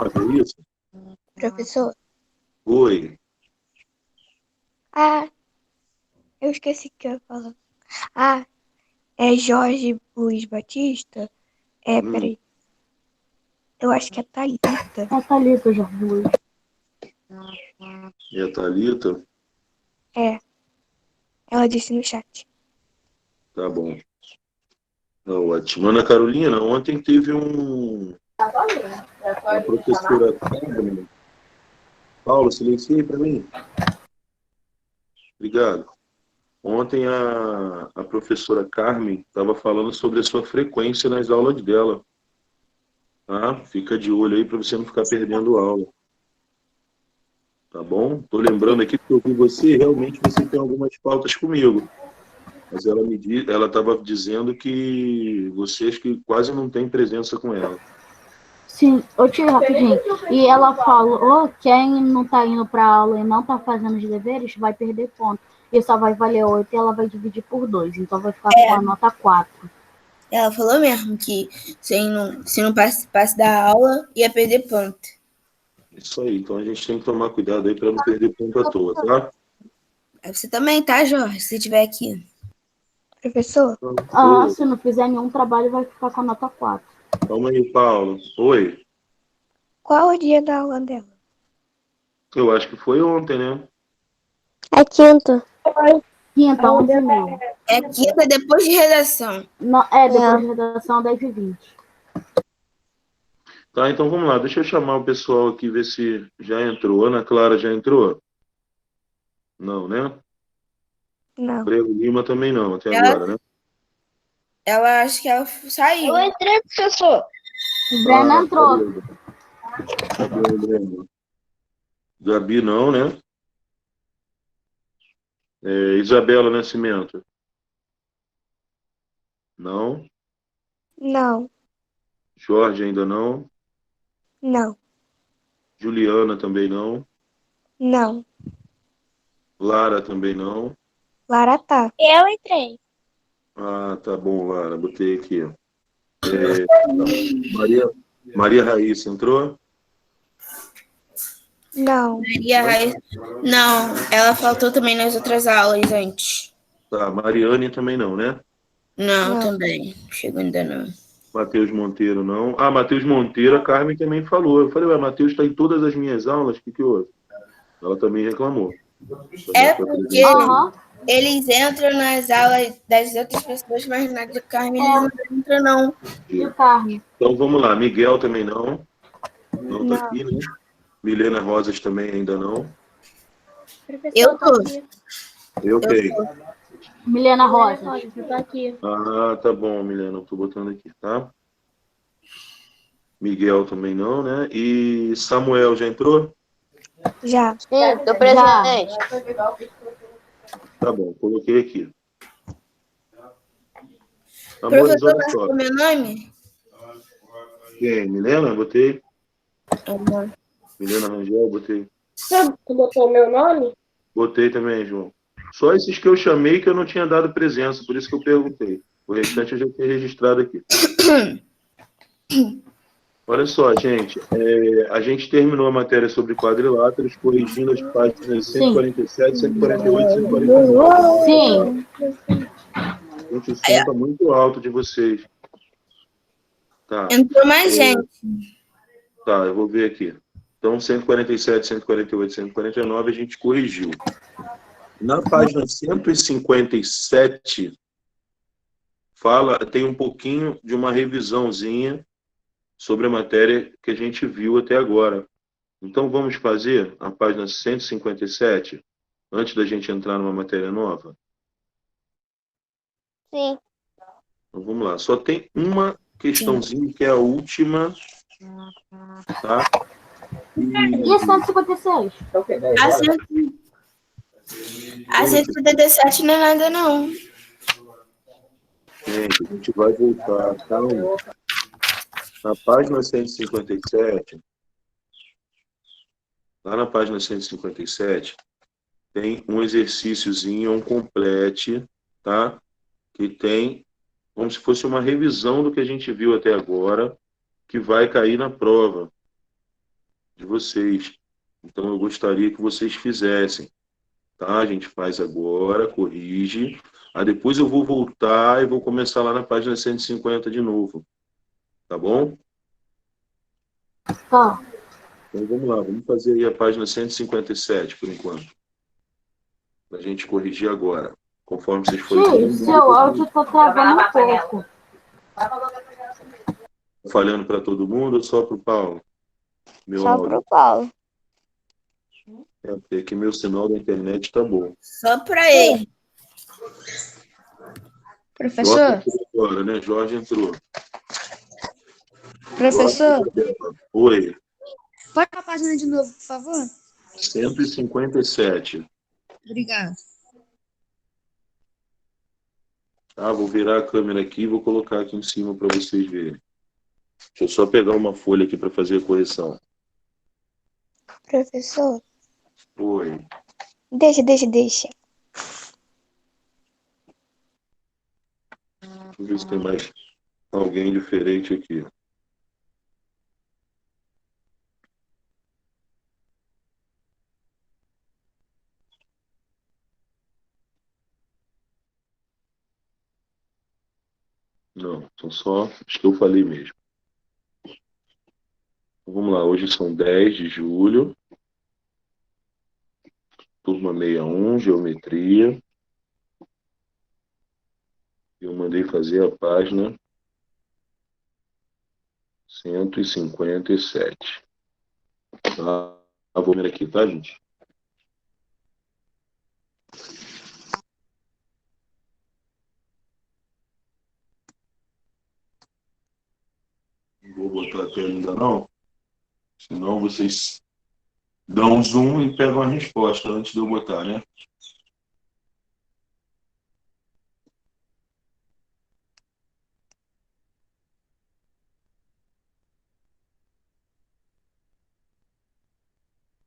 nota, é isso? Professor? Oi. Ah, eu esqueci o que eu ia falar. Ah, é Jorge Luiz Batista? Peraí. Eu acho que é Thalita. É Thalita, Jorge Luiz. E a Thalita? É. Ela disse no chat. Tá bom. Não, ótimo. Ana Carolina, ontem teve uma professora Carmen. Paulo, silencia aí para mim. Obrigado. Ontem a professora Carmen estava falando sobre a sua frequência nas aulas dela. Tá? Fica de olho aí para você não ficar perdendo aula. Tá bom? Estou lembrando aqui que eu vi você, realmente você tem algumas pautas comigo. Mas ela estava dizendo que você acho que quase não tem presença com ela. Sim, eu tiro rapidinho. E ela falou que quem não tá indo pra aula e não tá fazendo os deveres vai perder ponto. E só vai valer 8 e ela vai dividir por 2. Então vai ficar com a nota 4. Ela falou mesmo que se não participasse da aula, ia perder ponto. Isso aí. Então a gente tem que tomar cuidado aí para não perder ponto à toa, tá? Você também, tá, Jorge? Se estiver aqui. Professor? Se não fizer nenhum trabalho, vai ficar com a nota 4. Calma aí, Paulo. Oi. Qual o dia da aula dela? Eu acho que foi ontem, né? É quinta. Quinta, 11h30. É quinta depois de redação. Não, depois de redação, 10h20. Tá, então vamos lá. Deixa eu chamar o pessoal aqui, ver se já entrou. Ana Clara já entrou? Não, né? Não. Breno Lima também não, até agora, né? Ela acho que ela saiu. Eu entrei, professor. O Breno entrou. Cadê o Breno? Gabi não, né? Isabela Nascimento? Não. Não. Jorge ainda não. Não. Juliana também não. Não. Lara também não. Lara tá. Eu entrei. Ah, tá bom, Lara. Botei aqui. Maria Raíssa entrou? Não. Não, ela faltou também nas outras aulas antes. Tá, Mariane também não, né? Não, também. Chegou ainda não. Matheus Monteiro não. Ah, Matheus Monteiro, a Carmen também falou. Eu falei, Matheus está em todas as minhas aulas, o que houve? Ela também reclamou. É porque eles entram nas aulas das outras pessoas, mas na de Carmen eles não entram, não. E o Carmen? Então vamos lá, Miguel também não. Não tá aqui, né? Milena Rosas também ainda não. Eu tô. Eu tenho. Milena Rosa. Tá aqui. Ah, tá bom, Milena, eu tô botando aqui, tá? Miguel também não, né? E Samuel já entrou? Já. Sim, tô presente. Tá bom, coloquei aqui. Amores, Professor, olha só. o meu nome? Quem? Milena? Botei. Milena Rangel, botei. Tu botou o meu nome? Botei também, João. Só esses que eu chamei que eu não tinha dado presença, por isso que eu perguntei. O restante eu já tinha registrado aqui. Olha só, gente. A gente terminou a matéria sobre quadriláteros, corrigindo as páginas 147, 148 e 149. Sim. Gente, o som está muito alto de vocês. Tá. Entrou mais gente. Tá, eu vou ver aqui. Então, 147, 148, 149 a gente corrigiu. Na página 157, tem um pouquinho de uma revisãozinha sobre a matéria que a gente viu até agora. Então, vamos fazer a página 157, antes da gente entrar numa matéria nova? Sim. Então, vamos lá. Só tem uma questãozinha, que é a última. Tá? E a 156? A 177 não é nada, não. Gente, a gente vai voltar. Calma. Na página 157, lá na página 157, tem um exercíciozinho, um complete, tá? Que tem como se fosse uma revisão do que a gente viu até agora, que vai cair na prova. de vocês. Então, eu gostaria que vocês fizessem. Tá? A gente faz agora, corrige. Aí depois eu vou voltar e vou começar lá na página 150 de novo. Tá bom? Tá. Então vamos lá, vamos fazer aí a página 157 por enquanto. Pra gente corrigir agora. Conforme vocês forem Tio, seu áudio tá travando um pouco. falhando para todo mundo ou só para o Paulo? Meu Só áudio. pro Paulo. É, porque aqui meu sinal da internet tá bom. Só para ele. Professor, Jorge entrou agora, né? Jorge entrou. professor, Oi. pode a página de novo, por favor? 157. Obrigado. Tá, vou virar a câmera aqui e vou colocar aqui em cima para vocês verem. Deixa eu só pegar uma folha aqui para fazer a correção. Professor, Oi. deixa. Deixa eu ver se tem mais alguém diferente aqui. Não, são só os que eu falei mesmo. Então, vamos lá, hoje são 10 de julho. Turma 61, Geometria. Eu mandei fazer a página 157. Tá? Vou ver aqui, tá, gente? Não vou botar a tela ainda não. Senão vocês dão um zoom e pegam a resposta antes de eu botar, né?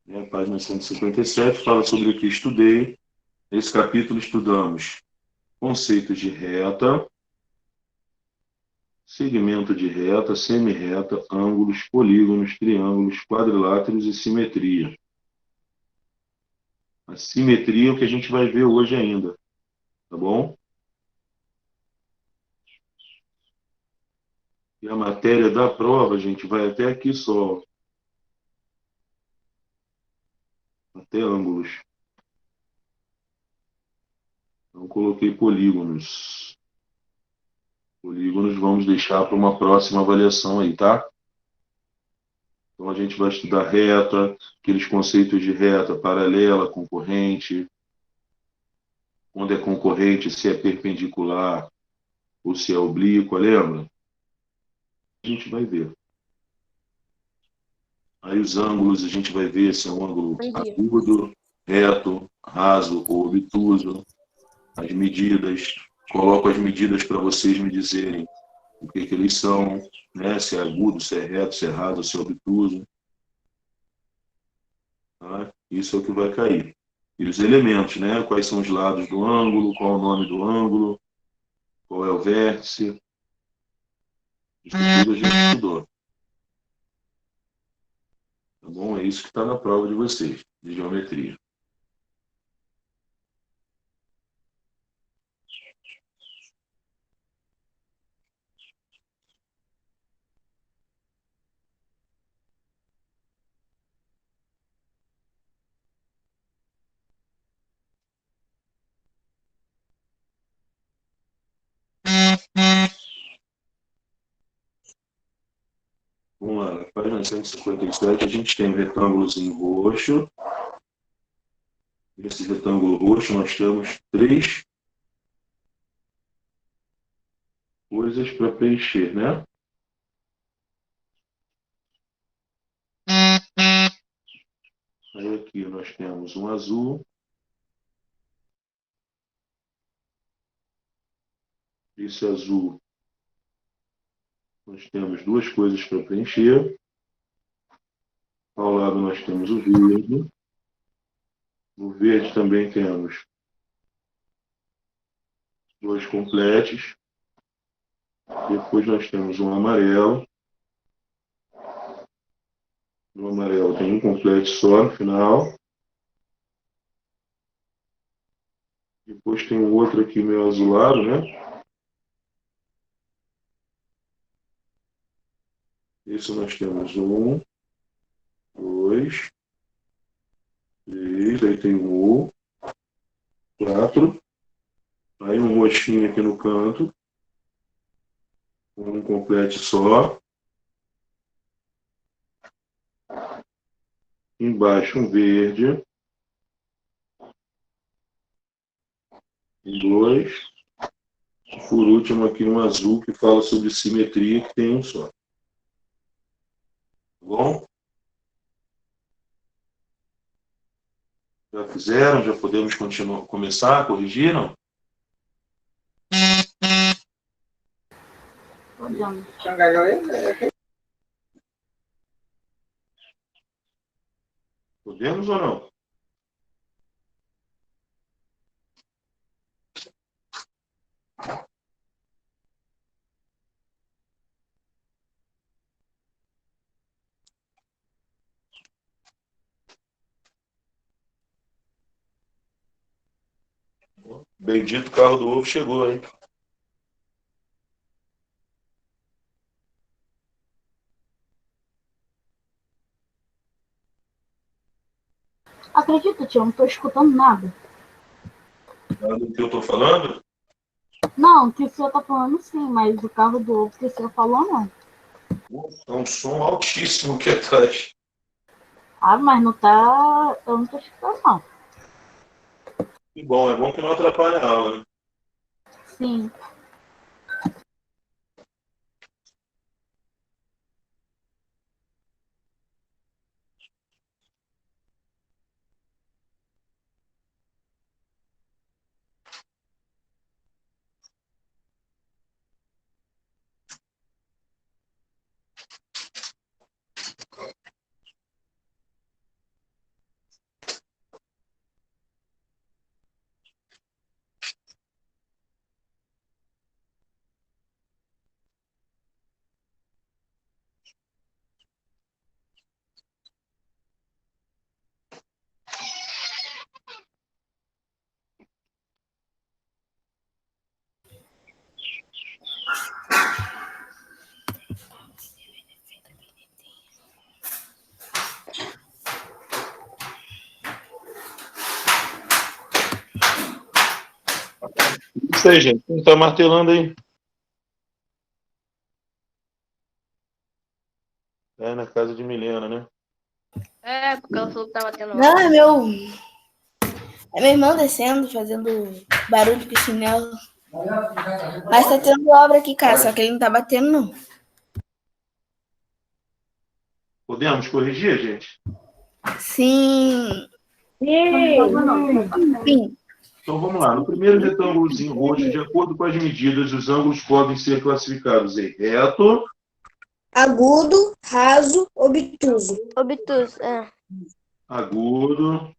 E a página 157 fala sobre o que estudei. Nesse capítulo estudamos conceitos de reta, segmento de reta, semi-reta, ângulos, polígonos, triângulos, quadriláteros e simetria. A simetria é o que a gente vai ver hoje ainda, tá bom? E a matéria da prova, gente, vai até aqui só. Até ângulos. Não coloquei polígonos. Polígonos vamos deixar para uma próxima avaliação aí, tá? Então a gente vai estudar reta, aqueles conceitos de reta, paralela, concorrente. Quando é concorrente, se é perpendicular ou se é oblíqua, lembra? A gente vai ver. Aí os ângulos a gente vai ver se é um ângulo agudo, reto, raso ou obtuso. As medidas, coloco as medidas para vocês me dizerem o que eles são, né? Se é agudo, se é reto, se é raso, se é obtuso. Tá? Isso é o que vai cair. E os elementos, né? Quais são os lados do ângulo, qual é o nome do ângulo, qual é o vértice. Isso tudo a gente estudou. Tá bom? É isso que está na prova de vocês, de geometria. Vamos lá, na página 157 a gente tem um retângulos em roxo. Nesse retângulo roxo nós temos 3 coisas para preencher, né? Aí aqui nós temos um azul. Esse azul nós temos 2 coisas para preencher. Ao lado nós temos o verde. No verde também temos 2 completos. Depois nós temos um amarelo. No amarelo tem um complete só no final. Depois tem um outro aqui meio azulado, né? Esse nós temos 1, 2, 3, aí tem um U, 4. Aí um roxinho aqui no canto. Um complete só. Embaixo um verde. Um, 2. Por último aqui um azul que fala sobre simetria, que tem um só. Tá bom? Já fizeram? Já podemos continuar, começar? Corrigiram? Podemos. Podemos ou não? Bendito carro do ovo chegou, hein? Acredita, tio, eu não tô escutando nada. Nada do que eu tô falando? Não, o que o senhor tá falando sim, mas o carro do ovo que o senhor falou não. É um som altíssimo aqui atrás. Ah, mas não tá. Eu não tô escutando, não. Que bom, é bom que não atrapalha a aula, né? Sim. Isso aí, gente. Quem tá martelando aí? É, na casa de Milena, né? É, porque ela falou que tava tendo. Não, é meu. É meu irmão descendo, fazendo barulho com o chinelo. Mas tá tendo obra aqui, cara, só que ele não tá batendo, não. Podemos corrigir, gente? Sim. Sim. Então vamos lá. No primeiro retângulozinho roxo, de acordo com as medidas, os ângulos podem ser classificados em reto, Agudo, raso, obtuso. Obtuso, é. agudo,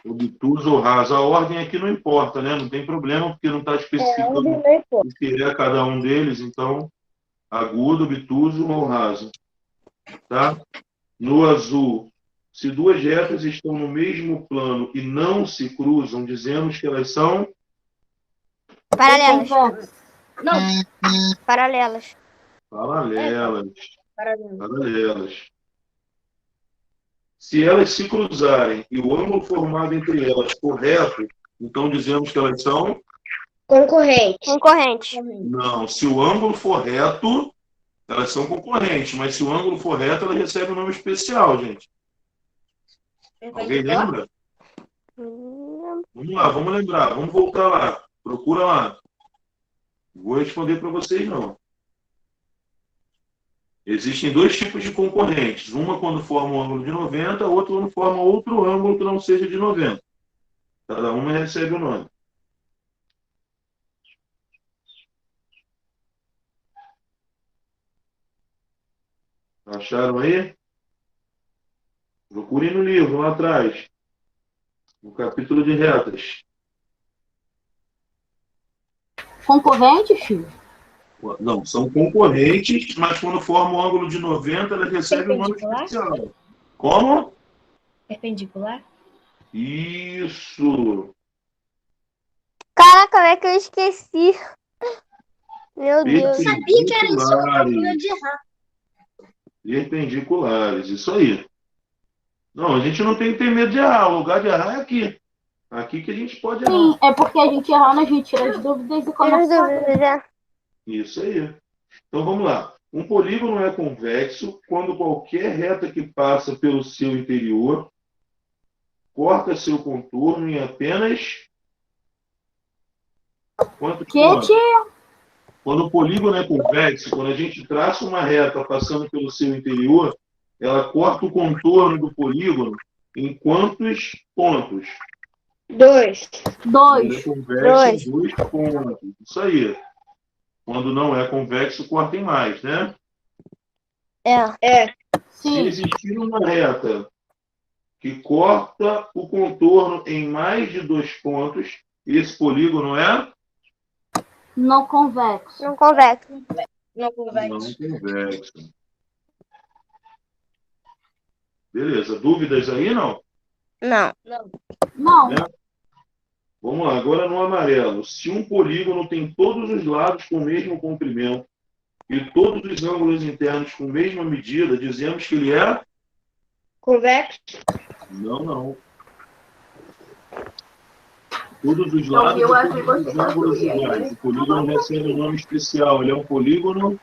obtuso ou raso. A ordem aqui não importa, né? Não tem problema, porque não está especificando o que é cada um deles. Então, agudo, obtuso ou raso. Tá? No azul, se duas retas estão no mesmo plano e não se cruzam, dizemos que elas são Paralelas. Não. Paralelas. paralelas. Se elas se cruzarem e o ângulo formado entre elas for reto, então dizemos que elas são? Concorrente. Não, se o ângulo for reto, elas são concorrentes, mas se o ângulo for reto, ela recebe um nome especial, gente. Alguém lembra? Vamos lá, vamos lembrar, vamos voltar lá. Procura lá. Não vou responder para vocês, não. Existem dois tipos de concorrentes. Uma quando forma um ângulo de 90, a outra quando forma outro ângulo que não seja de 90. Cada uma recebe o nome. Acharam aí? Procurem no livro, lá atrás. No capítulo de retas. Concorrente, filho? Não, são concorrentes, mas quando formam um ângulo de 90, elas recebem um ângulo Perpendicular? especial. Como? Perpendicular? Isso. Caraca, como é que eu esqueci? Meu Deus. Sabia que era isso, eu tava com medo de Perpendiculares. errar. Perpendiculares, isso aí. Não, a gente não tem que ter medo de errar. O lugar de errar é aqui. Aqui que a gente pode errar. Sim, é porque a gente errando, a gente tira as dúvidas e Tira começa as dúvidas, é. Isso aí. Então vamos lá. Um polígono é convexo quando qualquer reta que passa pelo seu interior corta seu contorno em apenas quantos Que, pontos? tia? Quando o polígono é convexo, quando a gente traça uma reta passando pelo seu interior, ela corta o contorno do polígono em quantos pontos? 2. Quando é 2. convexo, em 2 pontos. Isso aí. Quando não é convexo, corta em mais, né? É. Se Sim, existir uma reta que corta o contorno em mais de 2 pontos, esse polígono é não convexo. Não convexo. Não não convexo. convexo. Beleza. Dúvidas aí, não? Não. Não. Né? Vamos lá, agora no amarelo. Se um polígono tem todos os lados com o mesmo comprimento e todos os ângulos internos com a mesma medida, dizemos que ele é? Convexo. Não. Todos os lados e todos os ângulos iguais. O polígono recebe um nome especial. Ele é um polígono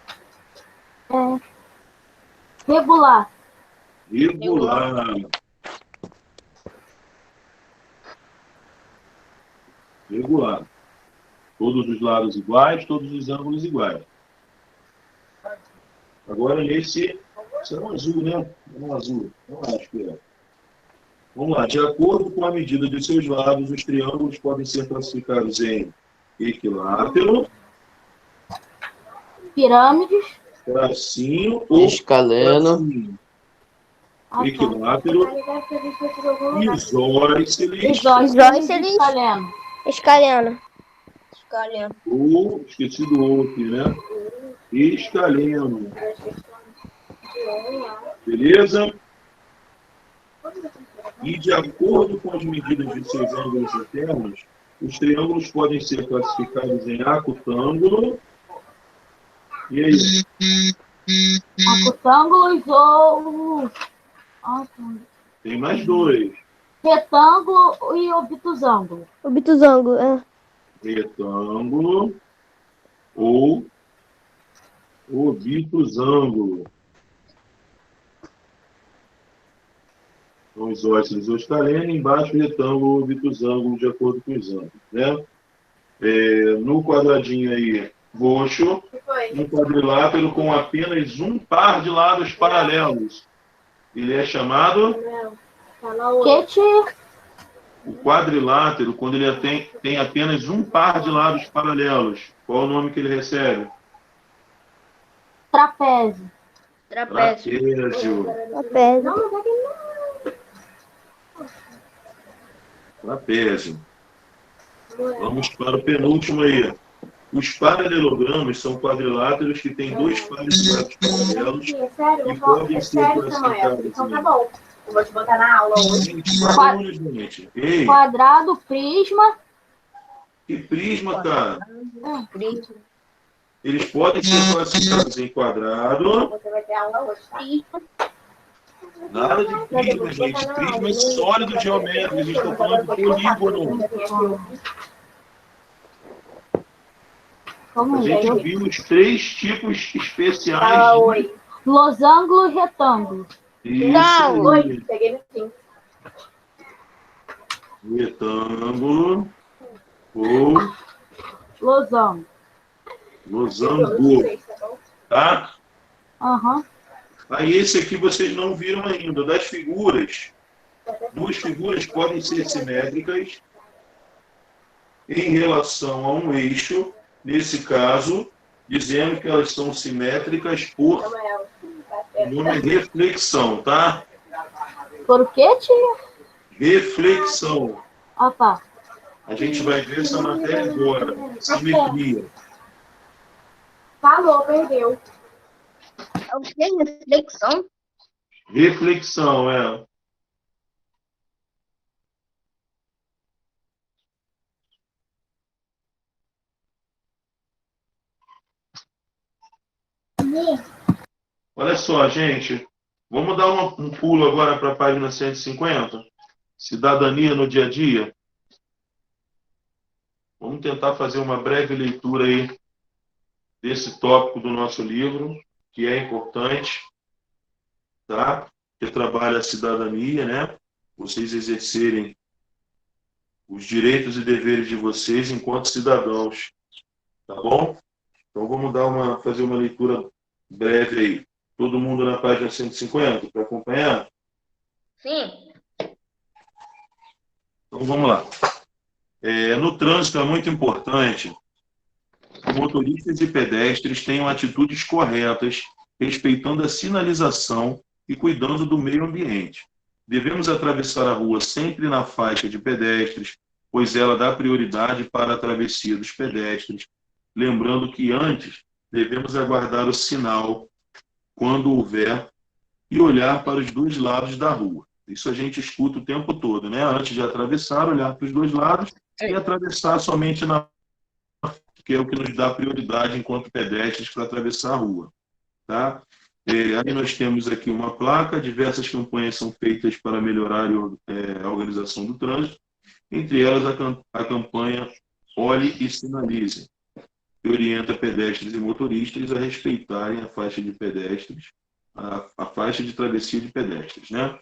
Regular. regular. Regular. Todos os lados iguais, todos os ângulos iguais. Agora nesse... Isso é um azul, né? É um azul. Não acho que é. Vamos lá. De acordo com a medida de seus lados, os triângulos podem ser classificados em equilátero, Pirâmides. tracinho ou Escaleno, tracinho. Ah, tá. Equilátero, isósceles Isósceles. Escaleno. Escaleno. Escaleno. ou, esqueci do outro, né? Escaleno. Beleza? E de acordo com as medidas de seus ângulos internos, os triângulos podem ser classificados em acutângulo. E aí? Acutângulos ou Tem mais dois. retângulo e obtusângulo. Obtusângulo, é. Retângulo ou obtusângulo. Então, isósceles ou escaleno, embaixo retângulo ou obtusângulo, de acordo com os ângulos, né? No quadradinho aí, roxo, um quadrilátero com apenas um par de lados paralelos. Ele é chamado... Que, tia? O quadrilátero, quando ele tem apenas um par de lados paralelos, qual o nome que ele recebe? Trapézio. Trapézio. Trapézio. Trapézio. Vamos para o penúltimo aí. Os paralelogramas são quadriláteros que têm dois pares de lados paralelos e podem ser classificados Então tá em... bom. Eu vou te botar na aula hoje. Gente, barulho, gente. Ei, Quadrado, prisma. que prisma, cara? Prisma. Eles podem ser classificados em quadrado. Você vai ter aula hoje, tá? Nada de prisma, gente. Prisma é sólido geométrico. A gente está falando de polígono. Como A é? gente viu os 3 tipos especiais Fala de... oi. Losango e retângulo. Isso Oi, aí. peguei no fim. Retângulo ou Losango. losango, tá? Aham. Aí esse aqui vocês não viram ainda. Das figuras, 2 figuras podem ser simétricas em relação a um eixo. Nesse caso, dizendo que elas são simétricas por uma reflexão, tá? Por quê, tia? Reflexão. Ah, tá. A gente vai ver essa matéria agora. Simetria. Falou, perdeu. É o que? Reflexão? Reflexão, é. Olha só, gente. Vamos dar um pulo agora para a página 150. Cidadania no dia a dia. Vamos tentar fazer uma breve leitura aí desse tópico do nosso livro, que é importante, tá? Que trabalha a cidadania, né? Vocês exercerem os direitos e deveres de vocês enquanto cidadãos, tá bom? Então vamos fazer uma leitura breve aí. Todo mundo na página 150 para acompanhar? Sim. Então vamos lá. No trânsito é muito importante que motoristas e pedestres tenham atitudes corretas, respeitando a sinalização e cuidando do meio ambiente. Devemos atravessar a rua sempre na faixa de pedestres, pois ela dá prioridade para a travessia dos pedestres. Lembrando que antes devemos aguardar o sinal quando houver e olhar para os dois lados da rua. Isso a gente escuta o tempo todo, né? Antes de atravessar, olhar para os dois lados e atravessar somente na que é o que nos dá prioridade enquanto pedestres para atravessar a rua, tá? Aí nós temos aqui uma placa, diversas campanhas são feitas para melhorar a organização do trânsito, entre elas a campanha Olhe e Sinalize, que orienta pedestres e motoristas a respeitarem a faixa de pedestres, a faixa de travessia de pedestres, né?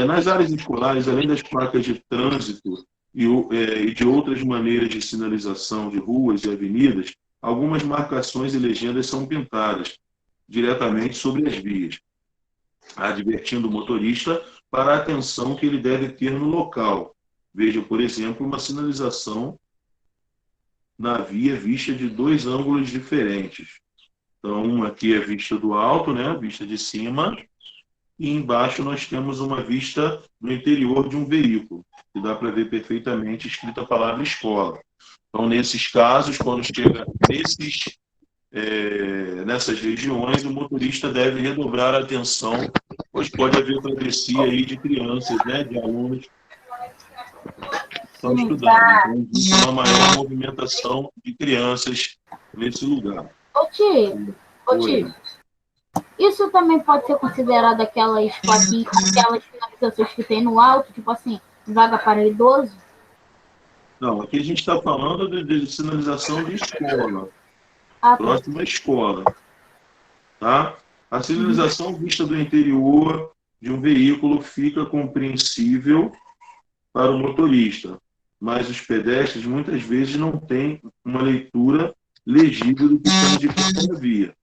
Nas áreas escolares, além das placas de trânsito e de outras maneiras de sinalização de ruas e avenidas, algumas marcações e legendas são pintadas diretamente sobre as vias, advertindo o motorista para a atenção que ele deve ter no local. Veja, por exemplo, uma sinalização na via vista de dois ângulos diferentes. Então, uma aqui é vista do alto, né, vista de cima, e embaixo nós temos uma vista no interior de um veículo, que dá para ver perfeitamente escrita a palavra escola. Então, nesses casos, quando chega nessas regiões, o motorista deve redobrar a atenção, pois pode haver travessia aí de crianças, né, de alunos que estão estudando. Então, existe uma maior movimentação de crianças nesse lugar. Ô tio, isso também pode ser considerado aquelas plaquinhas, aquelas finalizações que tem no alto, tipo assim, vaga para idoso? Não, aqui a gente está falando de sinalização de escola, Ah, tá. próxima à escola. Tá? A sinalização vista do interior de um veículo fica compreensível para o motorista, mas os pedestres muitas vezes não têm uma leitura legível do que está indicando a via.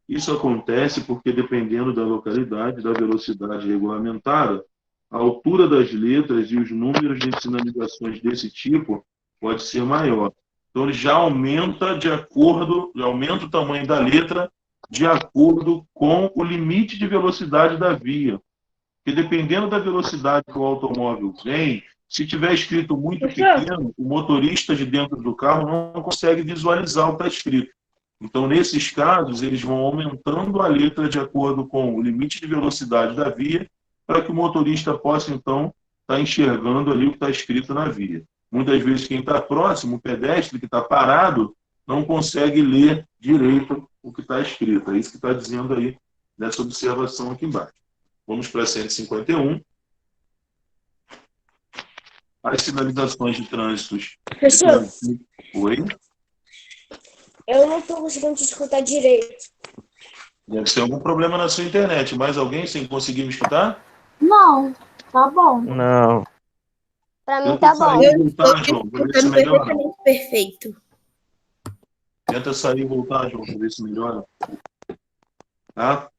Isso acontece porque, dependendo da localidade, da velocidade regulamentada, a altura das letras e os números de sinalizações desse tipo pode ser maior. Então, ele já aumenta o tamanho da letra de acordo com o limite de velocidade da via. Porque, dependendo da velocidade que o automóvel vem, se tiver escrito muito pequeno, o motorista de dentro do carro não consegue visualizar o que está escrito. Então, nesses casos, eles vão aumentando a letra de acordo com o limite de velocidade da via, para que o motorista possa, então, estar enxergando ali o que está escrito na via. Muitas vezes, quem está próximo, o pedestre que está parado, não consegue ler direito o que está escrito. É isso que está dizendo aí nessa observação aqui embaixo. Vamos para 151. As sinalizações de trânsito. Professor, Oi? eu não estou conseguindo te escutar direito. Deve ser algum problema na sua internet. Mais alguém sem conseguir me escutar? Não, tá bom. Não. Pra mim Tenta tá sair bom. e voltar, João, para ver se melhora. Perfeitamente perfeito. Tenta sair e voltar, João, para ver se melhora. Tá?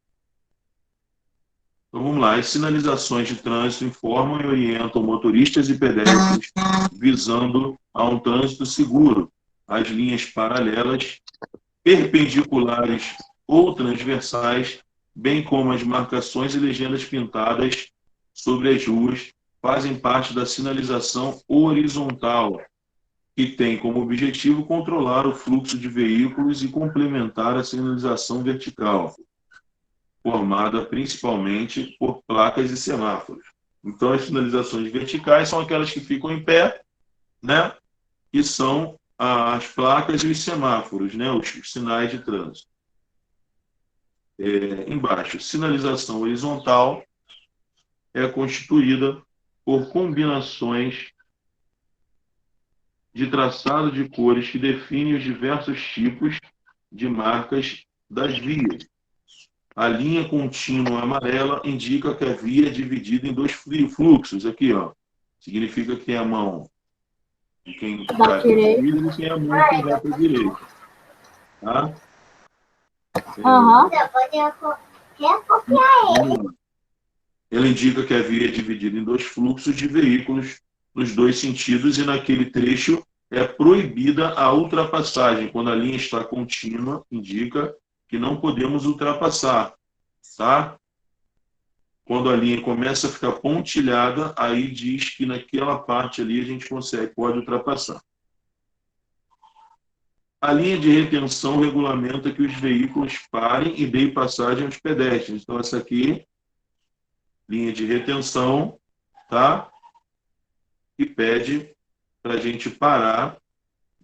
Então vamos lá. As sinalizações de trânsito informam e orientam motoristas e pedestres visando a um trânsito seguro. As linhas paralelas, perpendiculares ou transversais, bem como as marcações e legendas pintadas sobre as ruas, fazem parte da sinalização horizontal. que tem como objetivo controlar o fluxo de veículos e complementar a sinalização vertical, formada principalmente por placas e semáforos. Então, as sinalizações verticais são aquelas que ficam em pé, né? Que são as placas e os semáforos, né? Os sinais de trânsito. Embaixo, sinalização horizontal é constituída por combinações de traçado de cores que definem os diversos tipos de marcas das vias. A linha contínua amarela indica que a via é dividida em 2 fluxos. Aqui, ó, significa que tem a mão de quem vai para a esquerda e tem a mão de quem vai para a direita. Tá? Ela indica que a via é dividida em 2 fluxos de veículos nos 2 sentidos e naquele trecho é proibida a ultrapassagem. Quando a linha está contínua, indica que não podemos ultrapassar, tá? Quando a linha começa a ficar pontilhada, aí diz que naquela parte ali a gente pode ultrapassar. A linha de retenção regulamenta que os veículos parem e deem passagem aos pedestres. Então, essa aqui, linha de retenção, tá? Que pede para a gente parar,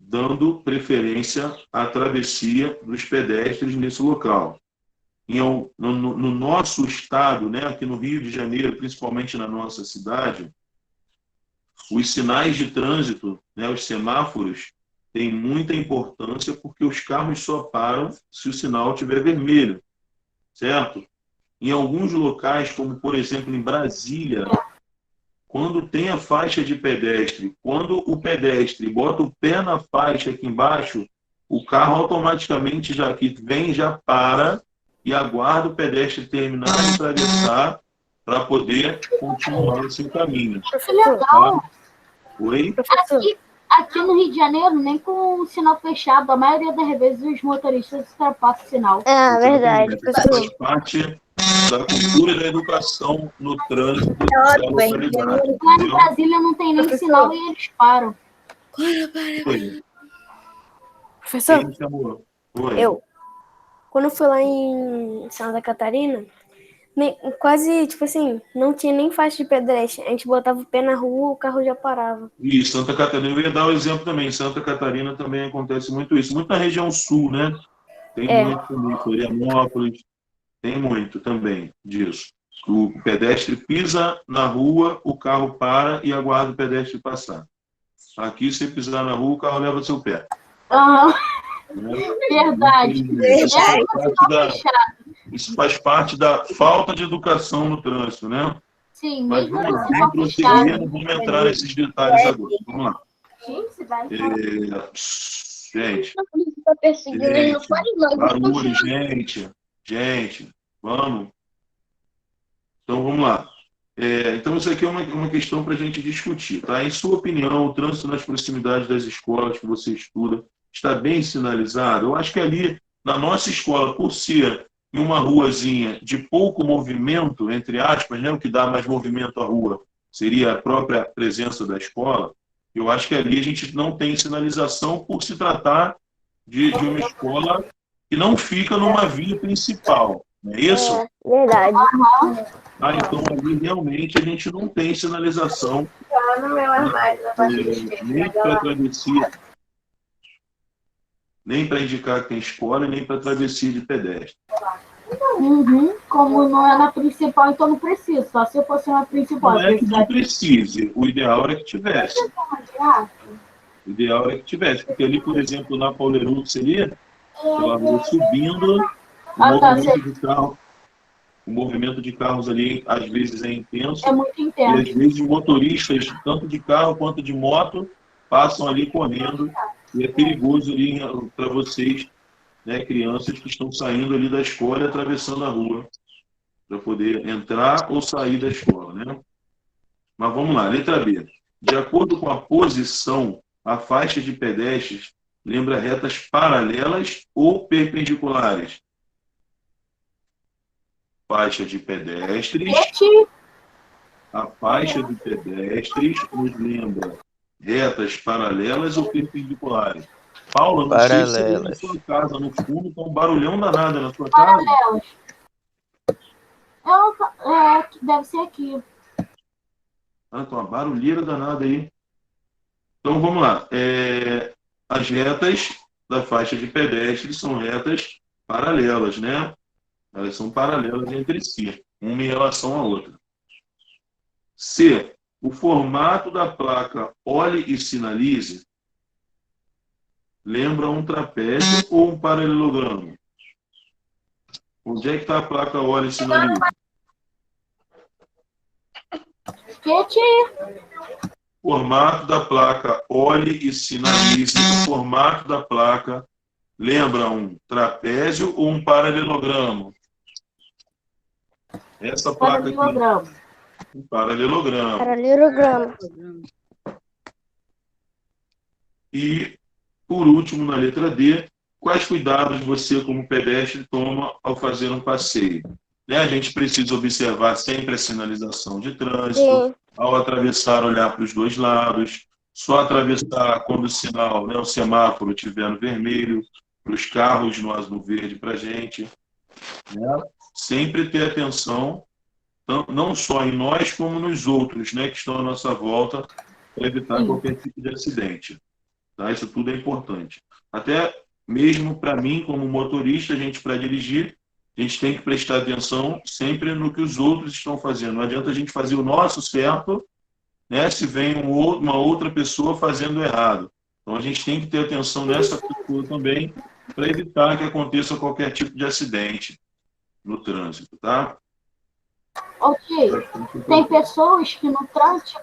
dando preferência à travessia dos pedestres nesse local. No nosso estado, né, aqui no Rio de Janeiro, principalmente na nossa cidade, os sinais de trânsito, né, os semáforos, têm muita importância porque os carros só param se o sinal estiver vermelho, certo? Em alguns locais, como por exemplo em Brasília, quando tem a faixa de pedestre, quando o pedestre bota o pé na faixa aqui embaixo, o carro automaticamente já que vem já para e aguarda o pedestre terminar de atravessar para poder continuar o seu caminho. Legal. Oi? Aqui no Rio de Janeiro, nem com o sinal fechado, a maioria das vezes os motoristas ultrapassam o sinal. É verdade, Isso faz parte da cultura e da educação no trânsito da localidade. Lá em Brasília não tem nem sinal e eles param. Professor, Quem chamou? Oi. eu. Quando eu fui lá em Santa Catarina, quase, tipo assim, não tinha nem faixa de pedestre. A gente botava o pé na rua, o carro já parava. E Santa Catarina, eu ia dar o exemplo também. Em Santa Catarina também acontece muito isso. Muito na região sul, né? Tem muito também. Florianópolis, tem muito também disso. O pedestre pisa na rua, o carro para e aguarda o pedestre passar. Aqui, se pisar na rua, o carro leva seu pé. Verdade. Isso faz parte da falta de educação no trânsito, né? Sim, Mas mesmo vamos lá, assim, vamos prosseguir, não vamos entrar nesses detalhes agora. Vamos lá. Gente, barulho, gente, vamos. Então, vamos lá. Então, isso aqui é uma questão para a gente discutir, tá? Em sua opinião, o trânsito nas proximidades das escolas que você estuda está bem sinalizado? Eu acho que ali, na nossa escola, por ser em uma ruazinha de pouco movimento, entre aspas, né, o que dá mais movimento à rua seria a própria presença da escola, eu acho que ali a gente não tem sinalização por se tratar de uma escola que não fica numa via principal, não é isso? Verdade. Então, ali realmente a gente não tem sinalização No meu armário, nem para travessia, nem para indicar que tem escola, nem para travessia de pedestre. Como não é na principal, então não precisa. Só se eu fosse na principal. Não é que não precise, o ideal era que tivesse. O ideal era que tivesse, porque ali, por exemplo, na Paulerux seria ela vai subindo, o movimento de carros ali às vezes é intenso. É muito E intenso. às vezes os motoristas, tanto de carro quanto de moto, passam ali correndo. E é perigoso ali para vocês, né, crianças que estão saindo ali da escola e atravessando a rua para poder entrar ou sair da escola, né? Mas vamos lá, letra B. De acordo com a posição, a faixa de pedestres lembra retas paralelas ou perpendiculares? Faixa de pedestres. A faixa de pedestres nos lembra retas, paralelas ou perpendiculares? Paula, não sei se aí na Paralelas. sua casa, no fundo, tá um barulhão danado na sua casa. Paralelas. Deve ser aqui. Ah, tá uma barulheira danada aí. Então, vamos lá. As retas da faixa de pedestre são retas paralelas, né? Elas são paralelas entre si, uma em relação à outra. C. O formato da placa olhe e sinalize lembra um trapézio ou um paralelogramo? Onde é que está a placa olhe e sinalize? Formato da placa olhe e sinalize. O formato da placa lembra um trapézio ou um paralelogramo? Essa placa aqui. Um paralelogramo. Paralelogramo. E, por último, na letra D, quais cuidados você, como pedestre, toma ao fazer um passeio? Né? A gente precisa observar sempre a sinalização de trânsito, ao atravessar, olhar para os dois lados, só atravessar quando o sinal, né, o semáforo estiver no vermelho, para os carros no verde para a gente. Né? Sempre ter atenção, não só em nós, como nos outros, né, que estão à nossa volta, para evitar qualquer tipo de acidente. Tá? Isso tudo é importante. Até mesmo para mim, como motorista, para dirigir, a gente tem que prestar atenção sempre no que os outros estão fazendo. Não adianta a gente fazer o nosso certo, né, se vem uma outra pessoa fazendo errado. Então, a gente tem que ter atenção nessa pessoa também, para evitar que aconteça qualquer tipo de acidente no trânsito, tá? Ok. Tem pessoas que no trânsito,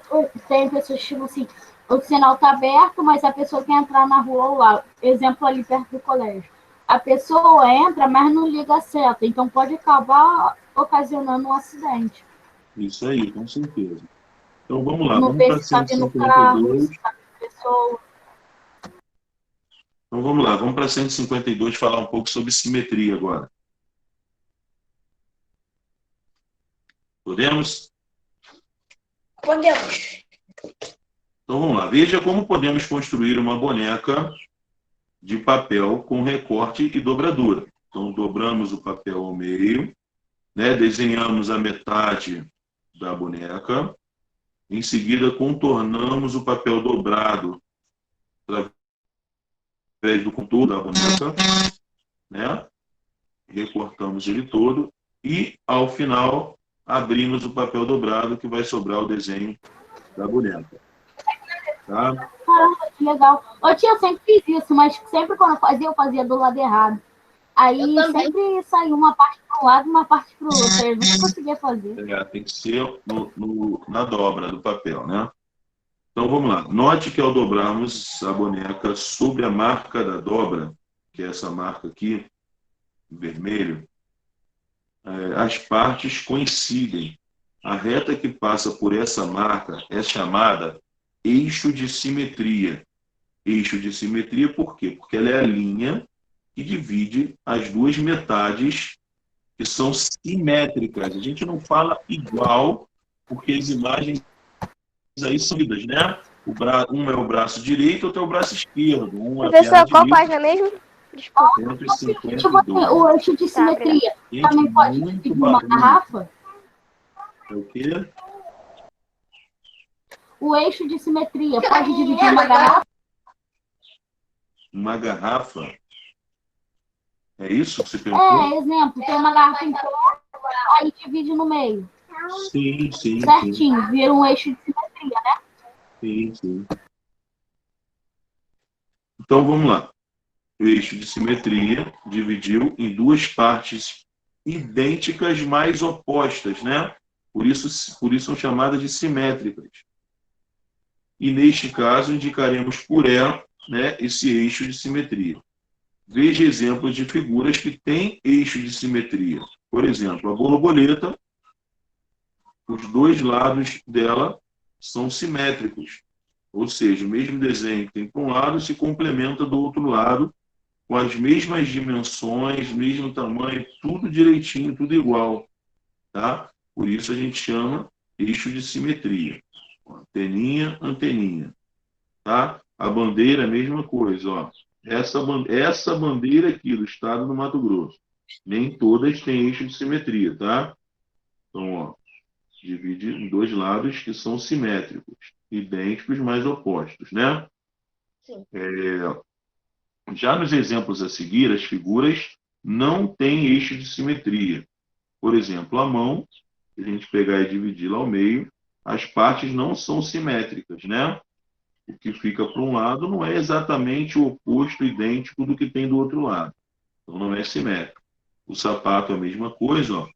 tem pessoas que, tipo assim, o sinal está aberto, mas a pessoa quer entrar na rua ou lá. Exemplo ali perto do colégio. A pessoa entra, mas não liga a seta, então pode acabar ocasionando um acidente. Isso aí, com certeza. Então vamos lá, Não vamos para pensa se está vindo carro, se está vindo pessoa. Então vamos lá, vamos para 152 falar um pouco sobre simetria agora. Podemos? Podemos. Então vamos lá, veja como podemos construir uma boneca de papel com recorte e dobradura. Então dobramos o papel ao meio, né? Desenhamos a metade da boneca, em seguida contornamos o papel dobrado através do contorno da boneca, né? Recortamos ele todo e, ao final, abrimos o papel dobrado que vai sobrar o desenho da boneca. Tá? Caramba, que legal. Eu sempre fiz isso, mas sempre quando eu fazia do lado errado. Aí sempre saiu uma parte para um lado e uma parte para o outro. Eu nunca conseguia fazer. Tem que ser na dobra do papel, né? Então vamos lá. Note que ao dobrarmos a boneca sobre a marca da dobra, que é essa marca aqui, em vermelho, as partes coincidem. A reta que passa por essa marca é chamada eixo de simetria. Eixo de simetria por quê? Porque ela é a linha que divide as duas metades que são simétricas. A gente não fala igual, porque as imagens aí são unidas, né? Um é o braço direito, outro é o braço esquerdo. Professor, qual página mesmo? Desculpa. 152. O eixo de simetria também pode dividir uma garrafa? É o quê? O eixo de simetria pode dividir uma garrafa? Uma garrafa? É isso que você perguntou? Exemplo, tem uma garrafa inteira, aí divide no meio. Sim. Certinho, vira um eixo de simetria, né? Sim. Então vamos lá. O eixo de simetria dividiu em duas partes idênticas, mas opostas, né? Por isso são chamadas de simétricas. E neste caso indicaremos por E, né, esse eixo de simetria. Veja exemplos de figuras que têm eixo de simetria. Por exemplo, a borboleta, os dois lados dela são simétricos. Ou seja, o mesmo desenho que tem para um lado se complementa do outro lado, com as mesmas dimensões, mesmo tamanho, tudo direitinho, tudo igual. Tá? Por isso a gente chama eixo de simetria. Anteninha, anteninha. tá? A bandeira é a mesma coisa, ó. Essa bandeira aqui do estado do Mato Grosso, nem todas têm eixo de simetria, tá? Então, ó, divide em dois lados que são simétricos, idênticos, mas opostos, né? Sim. Já nos exemplos a seguir, as figuras não têm eixo de simetria. Por exemplo, a mão, se a gente pegar e dividi-la ao meio, as partes não são simétricas, né? O que fica para um lado não é exatamente o oposto idêntico do que tem do outro lado. Então não é simétrico. O sapato é a mesma coisa, ó.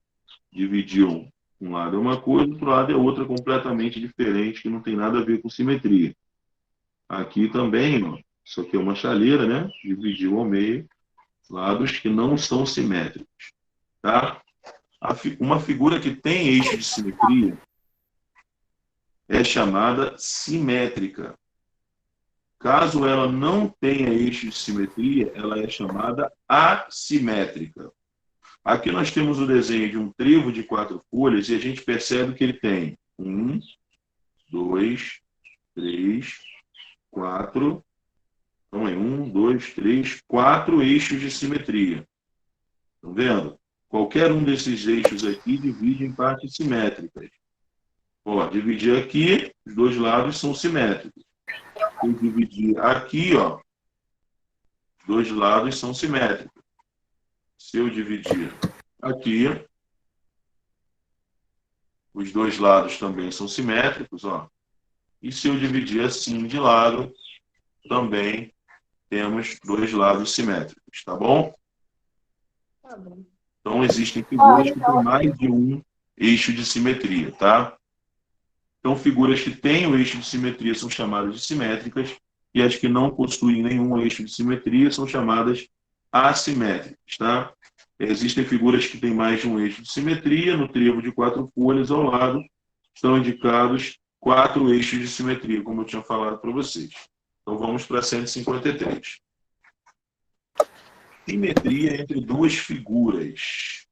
Dividiu um lado é uma coisa, o outro lado é outra completamente diferente, que não tem nada a ver com simetria. Aqui também, ó, isso aqui é uma chaleira, né? Dividiu ao meio, lados que não são simétricos, tá? Uma figura que tem eixo de simetria é chamada simétrica. Caso ela não tenha eixo de simetria, ela é chamada assimétrica. Aqui nós temos o desenho de um trevo de 4 folhas e a gente percebe que ele tem 1, 2, 3, 4. Então é 1, 2, 3, 4 eixos de simetria. Estão vendo? Qualquer um desses eixos aqui divide em partes simétricas. Ó, dividir aqui, os dois lados são simétricos. Se eu dividir aqui, ó, os dois lados são simétricos. Se eu dividir aqui, os dois lados também são simétricos, ó. E se eu dividir assim de lado, também temos dois lados simétricos, tá bom? Tá bom. Então existem figuras que têm mais de um eixo de simetria, tá? Então figuras que têm o eixo de simetria são chamadas de simétricas e as que não possuem nenhum eixo de simetria são chamadas assimétricas, tá? Existem figuras que têm mais de um eixo de simetria. No trevo de 4 folhas ao lado estão indicados 4 eixos de simetria, como eu tinha falado para vocês. Então vamos para 153. Simetria entre duas figuras.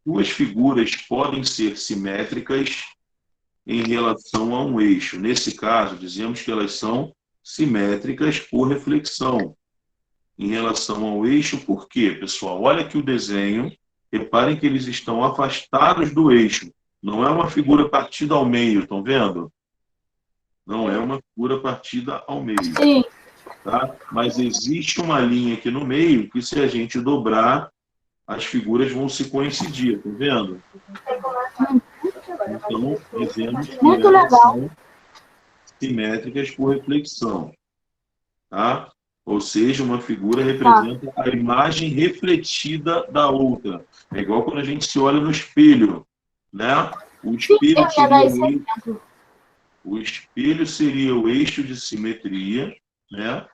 Duas figuras podem ser simétricas em relação a um eixo. Nesse caso, dizemos que elas são simétricas por reflexão. Em relação ao eixo, por quê, pessoal? Olha aqui o desenho. Reparem que eles estão afastados do eixo. Não é uma figura partida ao meio, estão vendo? Não é uma figura partida ao meio. Sim. Tá? Mas existe uma linha aqui no meio que, se a gente dobrar, as figuras vão se coincidir, tá vendo? Então, dizemos que Muito elas legal. são simétricas por reflexão. Tá? Ou seja, uma figura representa a imagem refletida da outra. É igual quando a gente se olha no espelho, né? O espelho seria o eixo de simetria, né?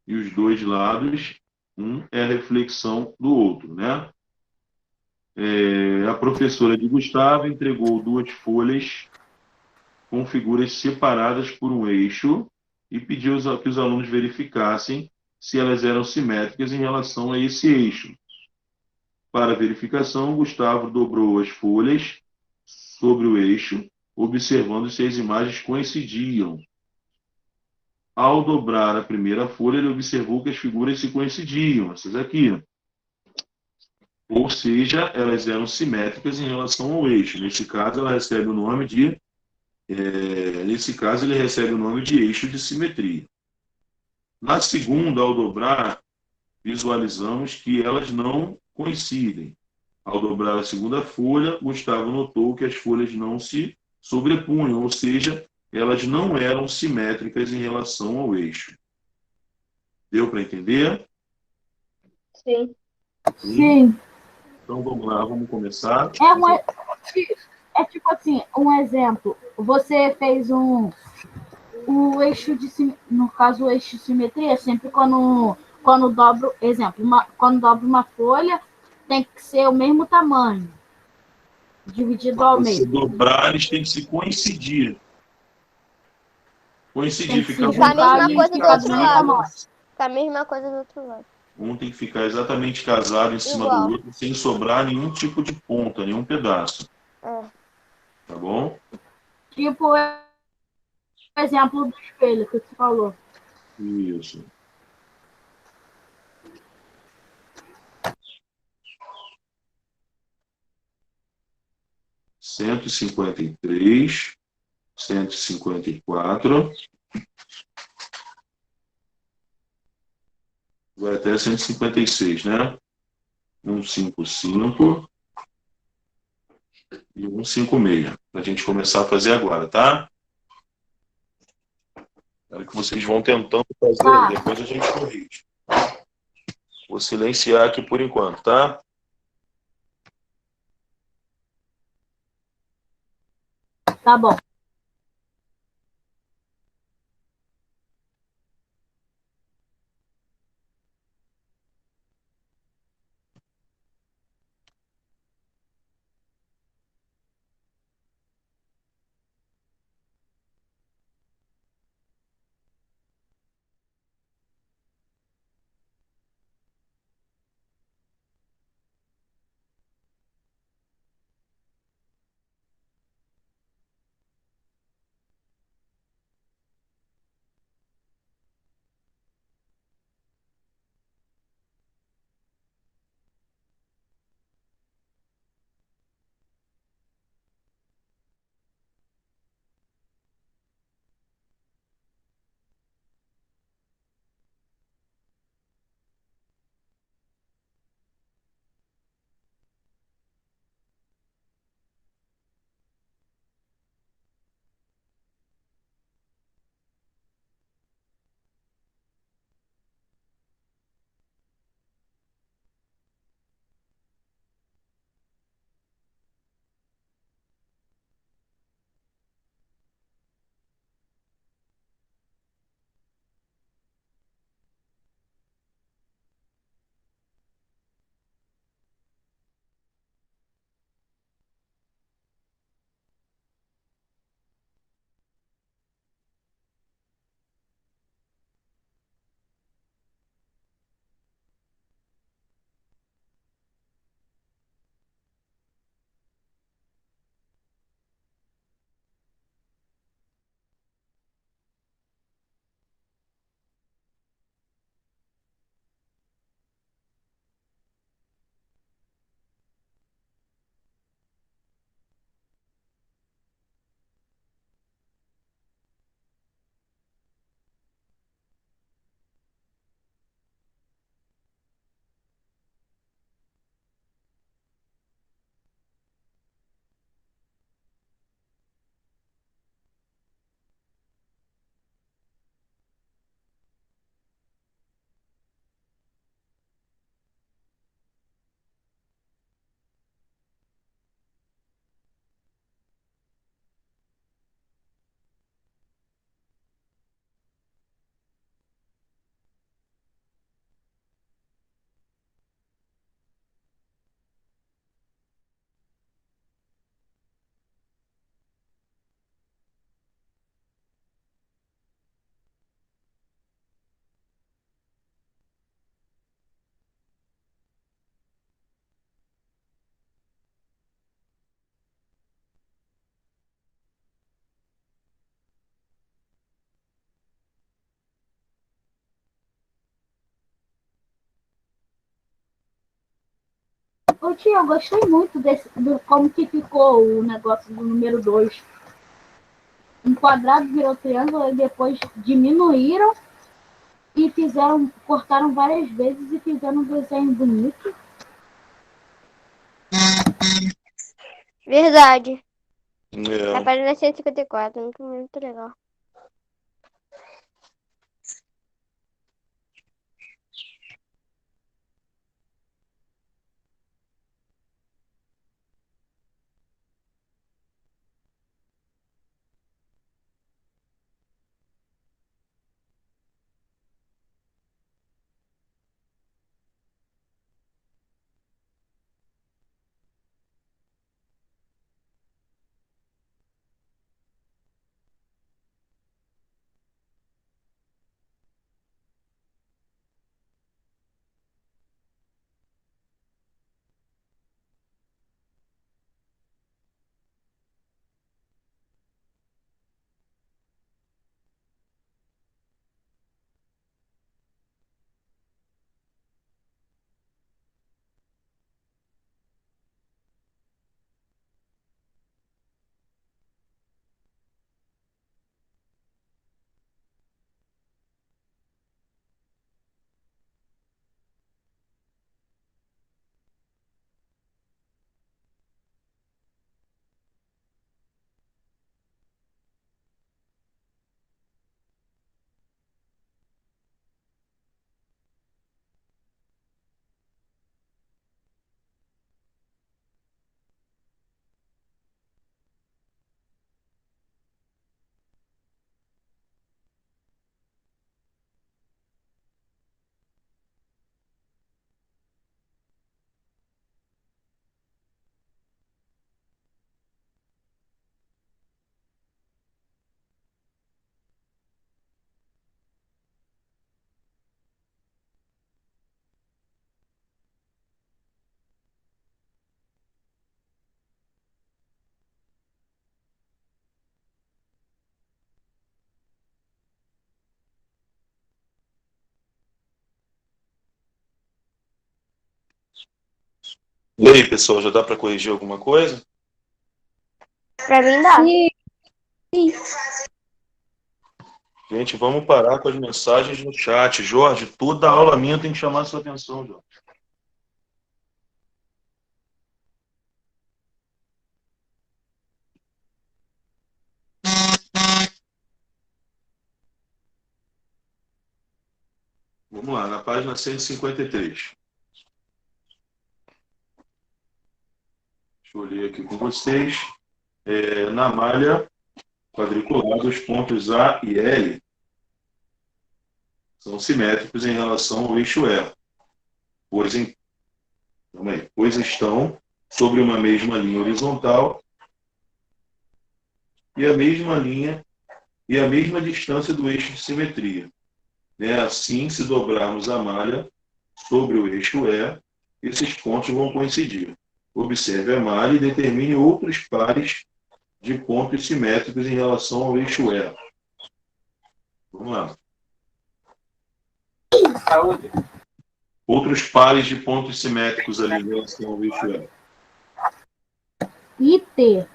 E os dois lados, um é a reflexão do outro, né? A professora de Gustavo entregou 2 folhas com figuras separadas por um eixo e pediu que os alunos verificassem se elas eram simétricas em relação a esse eixo. Para verificação, Gustavo dobrou as folhas sobre o eixo, observando se as imagens coincidiam. Ao dobrar a primeira folha, ele observou que as figuras se coincidiam, essas aqui. Ou seja, elas eram simétricas em relação ao eixo. Nesse caso, ela recebe o nome de... nesse caso, ele recebe o nome de eixo de simetria. Na segunda, ao dobrar, visualizamos que elas não coincidem. Ao dobrar a segunda folha, Gustavo notou que as folhas não se sobrepunham, ou seja, elas não eram simétricas em relação ao eixo. Deu para entender? Sim. Sim. Então vamos lá, vamos começar. É tipo assim, um exemplo. Você fez o eixo de no caso o eixo de simetria, sempre quando dobro, exemplo, quando dobra uma folha, tem que ser o mesmo tamanho, dividido ao meio. Se dobrar, eles têm que se coincidir. Ficar Fica a mesma coisa do ficar outro do mesmo lado. tamanho. Fica a mesma coisa do outro lado. Um tem que ficar exatamente casado em cima Igual. do outro, sem sobrar nenhum tipo de ponta, nenhum pedaço. É. Tá bom? Tipo, exemplo do espelho que você falou. Isso. Cento e cinquenta e três, 154, vai até 156, né? 155 e 156. Para a gente começar a fazer agora, tá? É que vocês vão tentando fazer aí, depois a gente corrige. Vou silenciar aqui por enquanto, tá? Tá bom. Ô, tia, eu gostei muito do como que ficou o negócio do número 2. Um quadrado virou triângulo e depois diminuíram e cortaram várias vezes e fizeram um desenho bonito. Verdade. É. A página 154, muito legal. E aí, pessoal, já dá para corrigir alguma coisa? Pra mim dá. Gente, vamos parar com as mensagens no chat. Jorge, toda aula minha tem que chamar a sua atenção, Jorge. Vamos lá, na página 153. Deixa eu ler aqui com vocês. Na malha quadriculada, os pontos A e L são simétricos em relação ao eixo E, pois estão sobre uma mesma linha horizontal e a mesma distância do eixo de simetria. Assim, se dobrarmos a malha sobre o eixo E, esses pontos vão coincidir. Observe a malha e determine outros pares de pontos simétricos em relação ao eixo E. Vamos lá. Outros pares de pontos simétricos ali em relação ao eixo E. E T.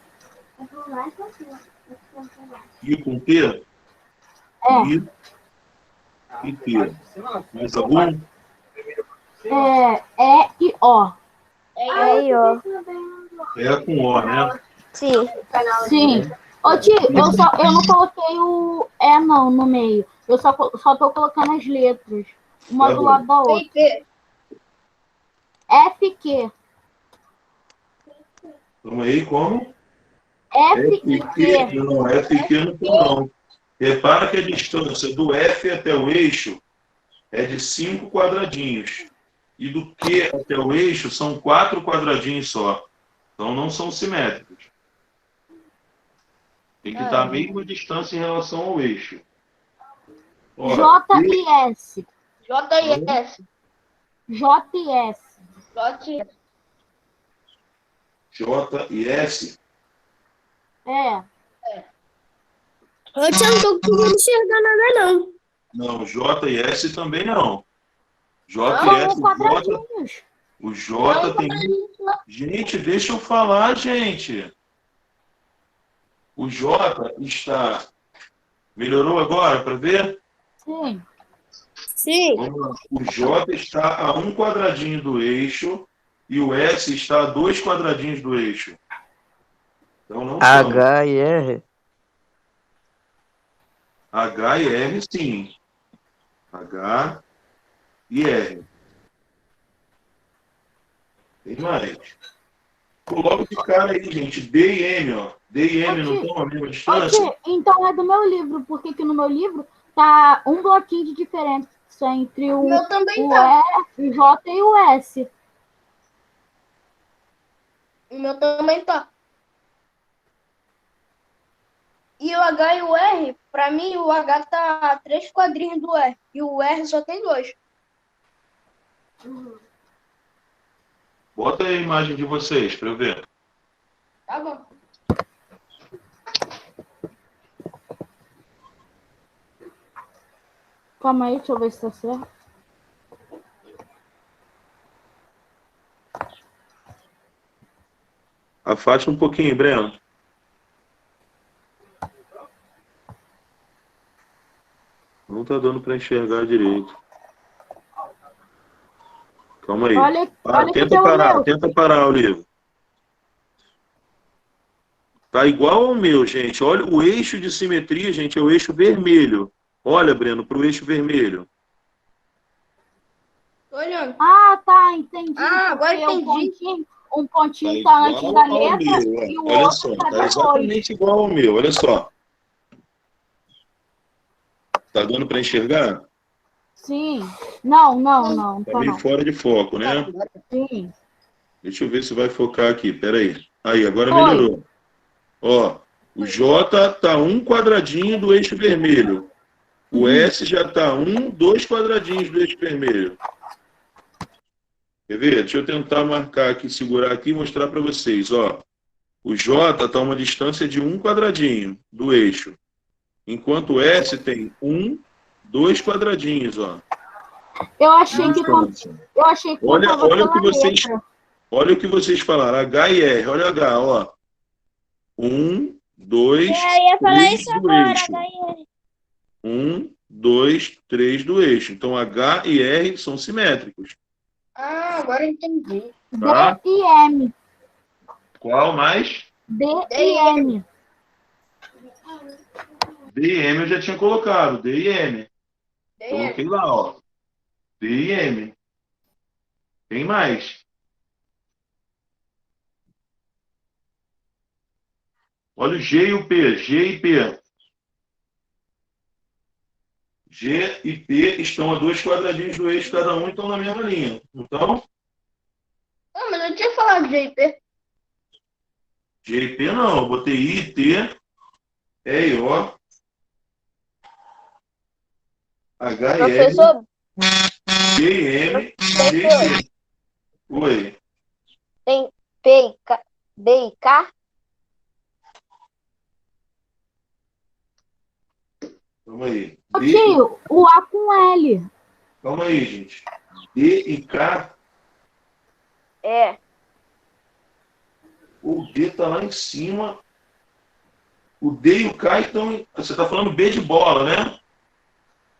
I com T? I e T. Mais algum? E e O. Aí, ó. É com O, né? Sim. Sim. Ô, tio, eu não coloquei o E não no meio. Eu só tô colocando as letras. Uma Tá do bom. lado da outra. FQ. Vamos aí, como? FQ. Não, FQ não tem não. Repara que a distância do F até o eixo é de 5 quadradinhos. E do Q até o eixo são 4 quadradinhos só. Então não são simétricos. Tem que estar a mesma distância em relação ao eixo. Ó, J e S. J e S. J e S. J. J e S. Eu não tô conseguindo enxergar nada, não. Não, J e S também não. J São e S, quadradinhos. o J tem... Gente, deixa eu falar, gente. O J está... Melhorou agora, para ver? Sim. Sim. Vamos lá. O J está a 1 quadradinho do eixo e o S está a 2 quadradinhos do eixo. Então não são. H e R. H e R, sim. H e R. Tem mais. Coloca de cara aí, gente. D e M, ó. D e M não estão a mesma distância? Ok, então é do meu livro, porque que no meu livro tá um bloquinho de diferença entre o Meu também E, tá. o J e o S. O meu também tá. E o H e o R, pra mim, o H tá a 3 quadrinhos do R. E o R só tem 2. Bota aí a imagem de vocês para eu ver. Tá bom. Calma aí, deixa eu ver se tá certo. Afasta um pouquinho, Breno. Não tá dando para enxergar direito. Calma aí. Olha aqui Tenta parar o livro. Tá igual ao meu, gente. Olha, o eixo de simetria, gente, é o eixo vermelho. Olha, Breno, para o eixo vermelho. Tô olhando. Ah, tá, entendi. Ah, agora Porque entendi. Um pontinho tá antes da igual ao letra meu, e o olha outro só, tá tá depois. exatamente igual ao meu, olha só. Tá dando para enxergar? Sim. Não, Tá tá meio não. fora de foco, né? Sim. Deixa eu ver se vai focar aqui, peraí. Aí, agora Foi. melhorou. Ó, o J tá 1 quadradinho do eixo vermelho. O S já tá 2 quadradinhos do eixo vermelho. Quer ver? Deixa eu tentar marcar aqui, segurar aqui e mostrar para vocês. Ó, o J está a uma distância de 1 quadradinho do eixo, enquanto o S tem 2 quadradinhos. Ó. Eu achei que Distância. eu achei que Olha contava o que pela vocês... letra. Olha o que vocês falaram, H e R. Olha H, ó. 1, 2, Eu ia falar 3 isso do agora, eixo. HIR. 1, 2, 3 do eixo. Então, H e R são simétricos. Ah, agora eu entendi. Tá? D e M. Qual mais? D e M. D e M eu já tinha colocado. D e M. Coloquei lá, ó. D e M. Tem mais. Olha o G e o P. G e P. G e P estão a 2 quadradinhos do eixo, cada um estão na mesma linha. Então, Ah, mas eu tinha falado de IP. G e P não. Eu botei I, T, E e O, H e L, Professor, G e M, G e P. Oi. tem P e K, B e K? Calma aí. Ô, tio, o A com L. Calma aí, gente. D e K. É. O D está lá em cima. O D e o K estão. Você está falando B de bola, né?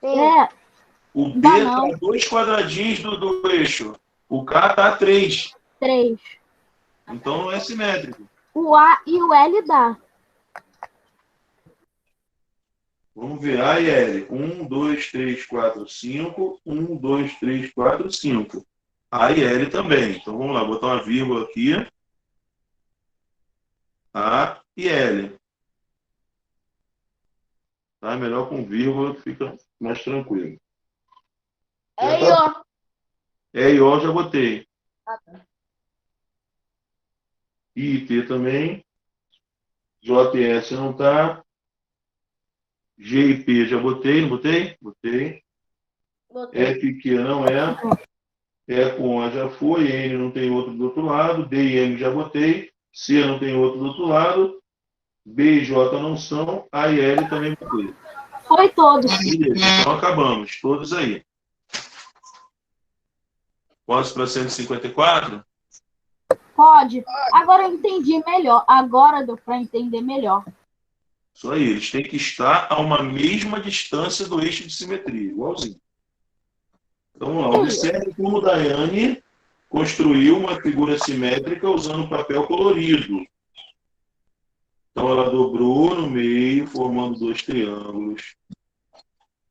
Sim. É, O B Dá está não. a 2 quadradinhos do eixo. O K está a 3. 3. Então não é simétrico. O A e o L dá. Vamos ver A e L. 1, 2, 3, 4, 5. 1, 2, 3, 4, 5. A e L também. Então vamos lá, botar uma vírgula aqui. A e L. Tá? Melhor com vírgula, fica mais tranquilo. Aí, ó. E e O já botei. Ah, tá. I e T também. J e S não tá. G e P já botei, não botei? Botei. Botei. F e Q não é. E com O já foi. N não tem outro do outro lado. D e M já botei. C não tem outro do outro lado. B e J não são. A e L também botei. Foi todos. Beleza, então acabamos. Todos aí. Posso para 154? Pode. Agora eu entendi melhor. Agora deu para entender melhor. Isso aí. Eles têm que estar a uma mesma distância do eixo de simetria. Igualzinho. Então vamos lá. Observe como Daiane construiu uma figura simétrica usando papel colorido. Então ela dobrou no meio, formando 2 triângulos.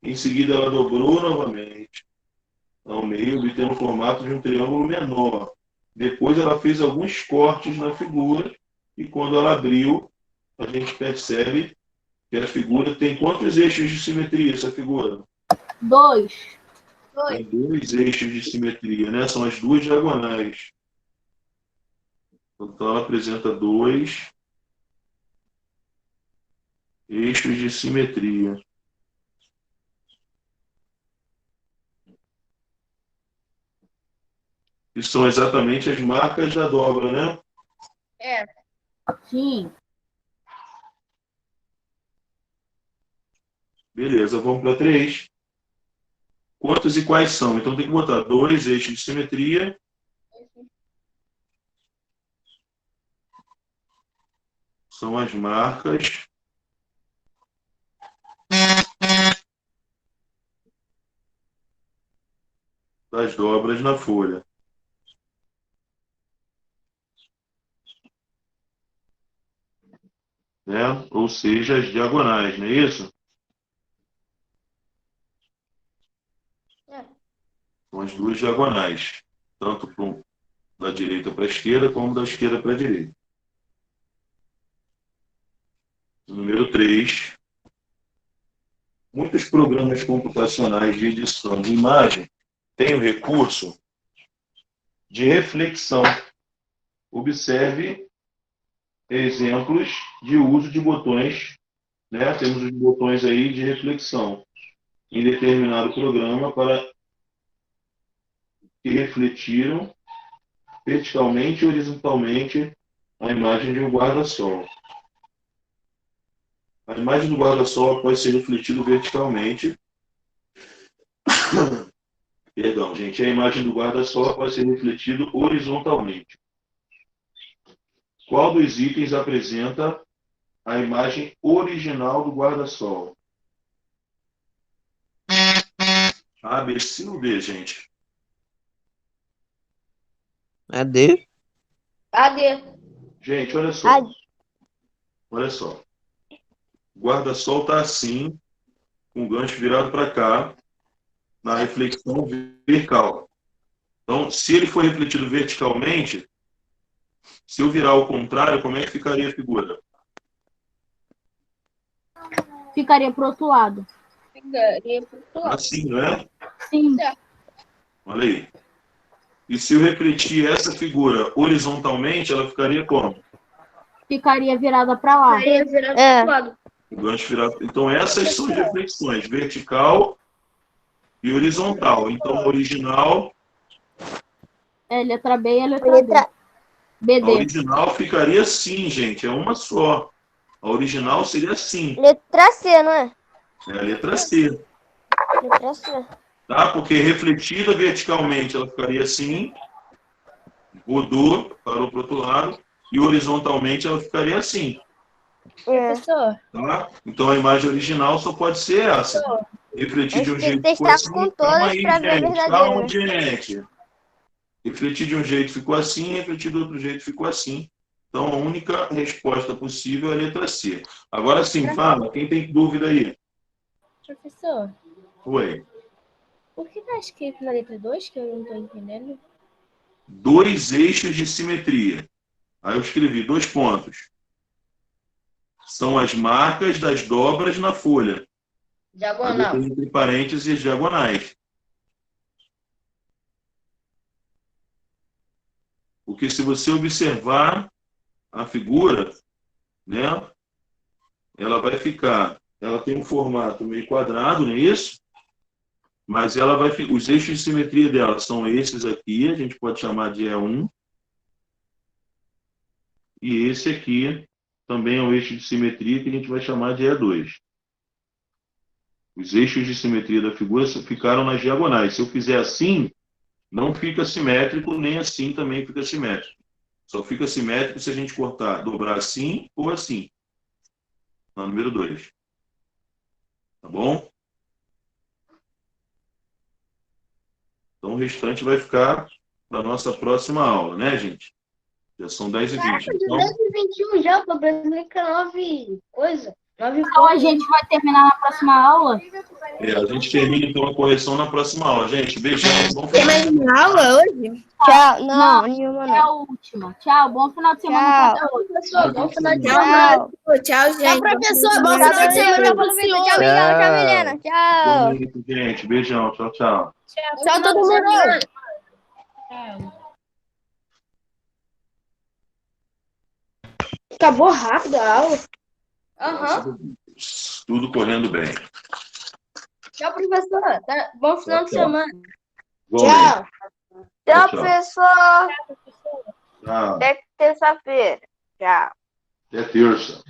Em seguida ela dobrou novamente ao meio, obtendo o formato de um triângulo menor. Depois ela fez alguns cortes na figura e quando ela abriu, a gente percebe que a figura tem quantos eixos de simetria essa figura? 2. Tem 2 eixos de simetria, né? São as 2 diagonais. Então ela apresenta 2 eixos de simetria. Que são exatamente as marcas da dobra, né? É. Sim. Beleza, vamos para 3. Quantos e quais são? Então tem que botar 2 eixos de simetria. São as marcas das dobras na folha. Né? Ou seja, as diagonais, não é isso? São as 2 diagonais, tanto da direita para a esquerda, como da esquerda para a direita. Número 3. Muitos programas computacionais de edição de imagem têm o recurso de reflexão. Observe exemplos de uso de botões, né? Temos os botões aí de reflexão em determinado programa para que refletiram verticalmente e horizontalmente a imagem de um guarda-sol. A imagem do guarda-sol pode ser refletida verticalmente. Perdão, gente. A imagem do guarda-sol pode ser refletida horizontalmente. Qual dos itens apresenta a imagem original do guarda-sol? A, B, C ou D, gente? É D? AD. Gente, olha só. Ah. Olha só. O guarda-sol está assim, com o gancho virado para cá, na reflexão vertical. Então, se ele for refletido verticalmente, se eu virar ao contrário, como é que ficaria a figura? Ficaria pro outro lado. Ficaria pro outro lado. Assim, não é? Sim. Olha aí. E se eu refletir essa figura horizontalmente, ela ficaria como? Ficaria virada para lá. Ficaria virado pro É. outro lado. O gancho virado. Então, essas são as reflexões, vertical e horizontal. Então, original, É letra B e a letra D. Letra... a BD. original ficaria assim, gente, é uma só. A original seria assim, Letra C, não é? é a letra C. Letra C. Tá? Porque refletida verticalmente ela ficaria assim, rodou, parou para o outro lado, e horizontalmente ela ficaria assim. É. Professor, Tá? Então a imagem original só pode ser essa. Refletir de um Acho que tem jeito que ficou testar assim. com Calma todas aí, pra ver a gente. verdadeira, Calma, né? gente. Refletir de um jeito ficou assim, refletir do outro jeito ficou assim. Então a única resposta possível é a letra C. Agora sim, fala, quem tem dúvida aí? Professor, Oi. por que tá escrito na letra 2 que eu não tô entendendo? 2 eixos de simetria. Aí eu escrevi 2 pontos. São as marcas das dobras na folha. Aí diagonal. botei entre parênteses diagonais. Porque se você observar a figura, né, ela vai ficar, ela tem um formato meio quadrado, não é isso? Mas ela vai, os eixos de simetria dela são esses aqui, a gente pode chamar de E1. E esse aqui também é um eixo de simetria que a gente vai chamar de E2. Os eixos de simetria da figura ficaram nas diagonais. Se eu fizer assim, não fica simétrico, nem assim também fica simétrico. Só fica simétrico se a gente cortar, dobrar assim ou assim. Na número 2. Tá bom? Então o restante vai ficar para a nossa próxima aula, né, gente? Já são 10h20. Então, 10h21 já, pô, Brasilica 9 coisa. 9 Então a gente vai terminar na próxima aula. a gente termina então a correção na próxima aula. Gente, beijão. Bom Tem mais uma aula hoje? Tchau. Não, nenhuma É a não. última. Tchau, bom final de semana Tchau. pra todos. Professor, bom final de Tchau. semana. Tchau, gente. professor, Bom final de semana Tchau, pro senhor. Tchau, Miguel. Tchau, Milena. Tchau. noite, gente. Beijão. Tchau, tchau. Tchau, todo mundo. Acabou rápido a aula. Aham. Tudo correndo bem. Tchau, professor. Bom final de Tchau. semana. Igualmente. Tchau, Tchau. professor. Tchau. Até terça-feira. Tchau. Até terça.